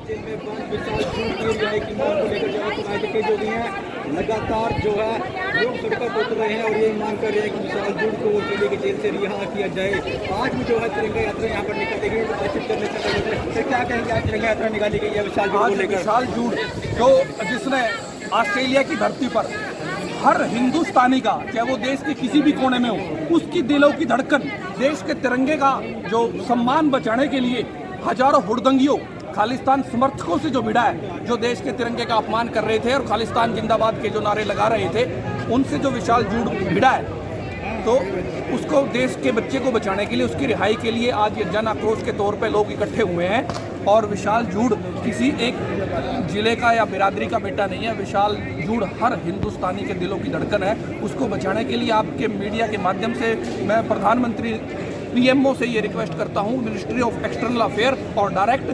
Jail में बंद विशाल जूड़ की रिहाई की मांग को लेकर जो भी हैं लगातार जो है लोग सड़कों पर उतर रहे हैं और ये मांग कर रहे हैं कि विशाल जूड़ को दिल्ली की जेल से रिहा किया जाए। आज भी जो है तिरंगा यात्रा यहाँ पर निकाली गई बातचीत करने से क्या कहेंगे आज तिरंगा यात्रा निकाली गई है विशाल जूड़ को लेकर। विशाल जूड़ जो जिसने ऑस्ट्रेलिया की धरती पर हर हिंदुस्तानी का चाहे वो देश के किसी भी कोने में हो उसकी दिलों की धड़कन देश के तिरंगे का जो सम्मान बचाने के लिए हजारों हुड़दंगियों खालिस्तान समर्थकों से जो भिड़ा है, जो देश के तिरंगे का अपमान कर रहे थे और खालिस्तान जिंदाबाद के जो नारे लगा रहे थे, उनसे जो विशाल जूड़ भिड़ा है तो उसको देश के बच्चे को बचाने के लिए उसकी रिहाई के लिए आज ये जन आक्रोश के तौर पे लोग इकट्ठे हुए हैं। और विशाल जूड़ किसी एक जिले का या बिरादरी का बेटा नहीं है, विशाल जूड़ हर हिंदुस्तानी के दिलों की धड़कन है। उसको बचाने के लिए आपके मीडिया के माध्यम से मैं प्रधानमंत्री पीएमओ से ये रिक्वेस्ट करता हूँ, मिनिस्ट्री ऑफ एक्सटर्नल अफेयर और डायरेक्ट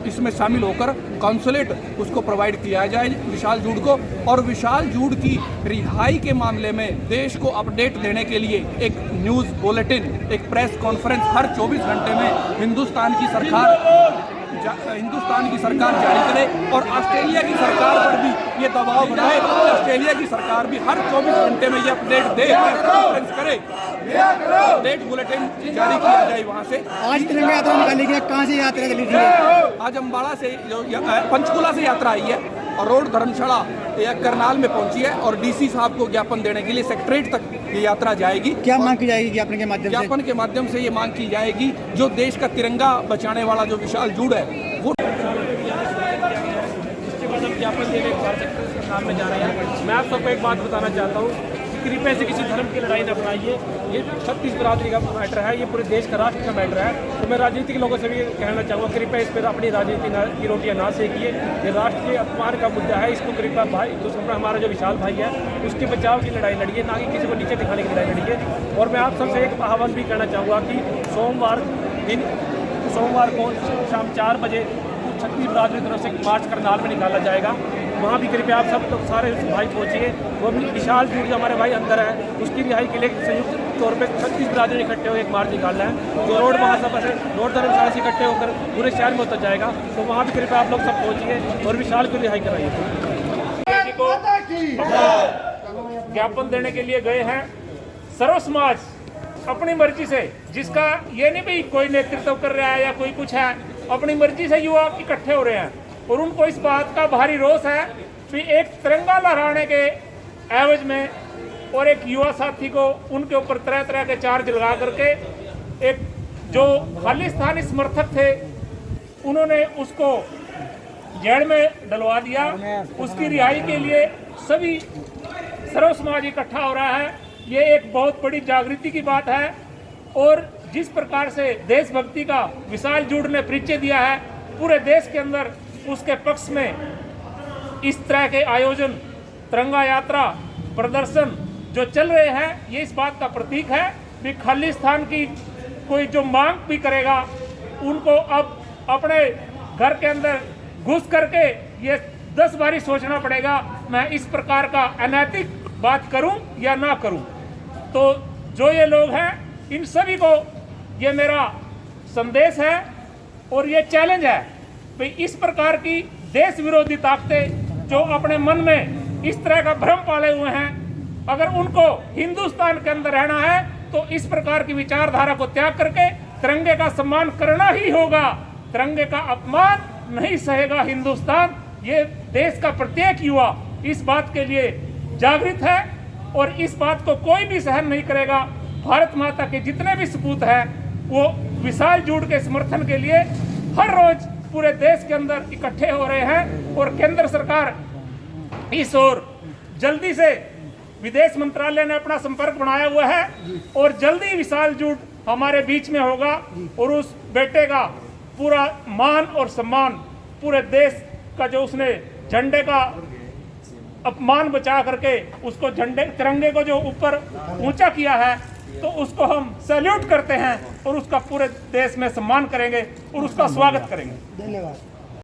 इसमें शामिल होकर कॉन्सुलेट उसको प्रोवाइड किया जाए विशाल जूड़ को। और विशाल जूड़ की रिहाई के मामले में देश को अपडेट देने के लिए एक न्यूज़ बुलेटिन, एक प्रेस कॉन्फ्रेंस हर 24 घंटे में हिंदुस्तान की सरकार जारी करे और ऑस्ट्रेलिया की सरकार पर भी ये दबाव बनाए कि ऑस्ट्रेलिया की सरकार भी हर 24 घंटे में ये अपडेट दे, कॉन्फ्रेंस करे, अपडेट बुलेटिन जारी किया जाए वहाँ से। आज तिरंगा यात्रा निकाली गई, कहाँ से यात्रा चली थी? आज अम्बाड़ा से जो पंचकुला से यात्रा आई है और रोड धर्मशाला या करनाल में पहुंची है और डीसी साहब को ज्ञापन देने के लिए सेक्रेटरीट तक ये यात्रा जाएगी। क्या मांग की जाएगी ज्ञापन के माध्यम से? ज्ञापन के माध्यम से ये मांग की जाएगी जो देश का तिरंगा बचाने वाला जो विशाल जूड़ है वो ज्ञापन देने के काम में जा रहे हैं। मैं आप सबको एक बात बताना चाहता हूँ, कृपया से किसी धर्म की लड़ाई न अपनाइए। ये 36 बिरादरी का मैटर है, ये पूरे देश का राष्ट्र का मैटर है। तो मैं राजनीतिक लोगों से भी कहना चाहूँगा, कृपया इस पर अपनी राजनीति की रोटियां ना सेकिए। ये राष्ट्र के अपमान का मुद्दा है, इसको कृपया भाई दूसरा हमारा जो विशाल भाई है उसके बचाव की लड़ाई लड़िए, ना कि किसी को नीचे दिखाने की लड़ाई लड़िए। और मैं आप सबसे एक आह्वान भी करना चाहूँगा कि सोमवार को शाम 4 बजे 36 बिरादरी की तरफ से मार्च करनाल में निकाला जाएगा। वहाँ भी कृपया आप सब लोग सारे भाई पहुँचिए। वो भी विशाल जूड़ जो हमारे भाई अंदर है उसकी रिहाई के लिए संयुक्त तौर पे 36 बिरादरी इकट्ठे होकर एक मार्च निकालना है जो रोड महासभा से रोड धर्मशाला से इकट्ठे होकर पूरे शहर में होता जाएगा। तो वहाँ भी कृपया आप लोग सब पहुँचिए और विशाल की रिहाई कराइए। ज्ञापन देने के लिए गए हैं सर्व समाज अपनी मर्जी से, जिसका ये नहीं भाई कोई नेतृत्व कर रहा है या कोई कुछ है, अपनी मर्जी से युवा इकट्ठे हो रहे हैं और उनको इस बात का भारी रोष है कि एक तिरंगा लहराने के एवज में और एक युवा साथी को उनके ऊपर तरह तरह के चार्ज लगा करके एक जो खालिस्तानी समर्थक थे उन्होंने उसको जेल में डलवा दिया। उसकी रिहाई के लिए सभी सर्व समाज इकट्ठा हो रहा है। ये एक बहुत बड़ी जागृति की बात है और जिस प्रकार से देशभक्ति का विशाल जूड़ ने परिचय दिया है पूरे देश के अंदर, उसके पक्ष में इस तरह के आयोजन, तिरंगा यात्रा, प्रदर्शन जो चल रहे हैं, ये इस बात का प्रतीक है कि खालिस्तान की कोई जो मांग भी करेगा उनको अब अपने घर के अंदर घुस करके ये 10 बारी सोचना पड़ेगा, मैं इस प्रकार का अनैतिक बात करूं या ना करूं। तो जो ये लोग हैं इन सभी को ये मेरा संदेश है और ये चैलेंज है भाई, इस प्रकार की देश विरोधी ताकतें जो अपने मन में इस तरह का भ्रम पाले हुए हैं, अगर उनको हिंदुस्तान के अंदर रहना है तो इस प्रकार की विचारधारा को त्याग करके तिरंगे का सम्मान करना ही होगा। तिरंगे का अपमान नहीं सहेगा हिंदुस्तान। ये देश का प्रत्येक युवा इस बात के लिए जागृत है और इस बात को कोई भी सहन नहीं करेगा। भारत माता के जितने भी सपूत हैं वो विशाल जूड़ के समर्थन के लिए हर रोज पूरे देश के अंदर इकट्ठे हो रहे हैं और केंद्र सरकार इस ओर जल्दी से विदेश मंत्रालय ने अपना संपर्क बनाया हुआ है और जल्दी विशाल जूड़ हमारे बीच में होगा और उस बेटे का पूरा मान और सम्मान पूरे देश का जो उसने झंडे का अपमान बचा करके उसको झंडे तिरंगे को जो ऊपर ऊंचा किया है तो उसको हम सैल्यूट करते हैं और उसका पूरे देश में सम्मान करेंगे और उसका स्वागत करेंगे। धन्यवाद।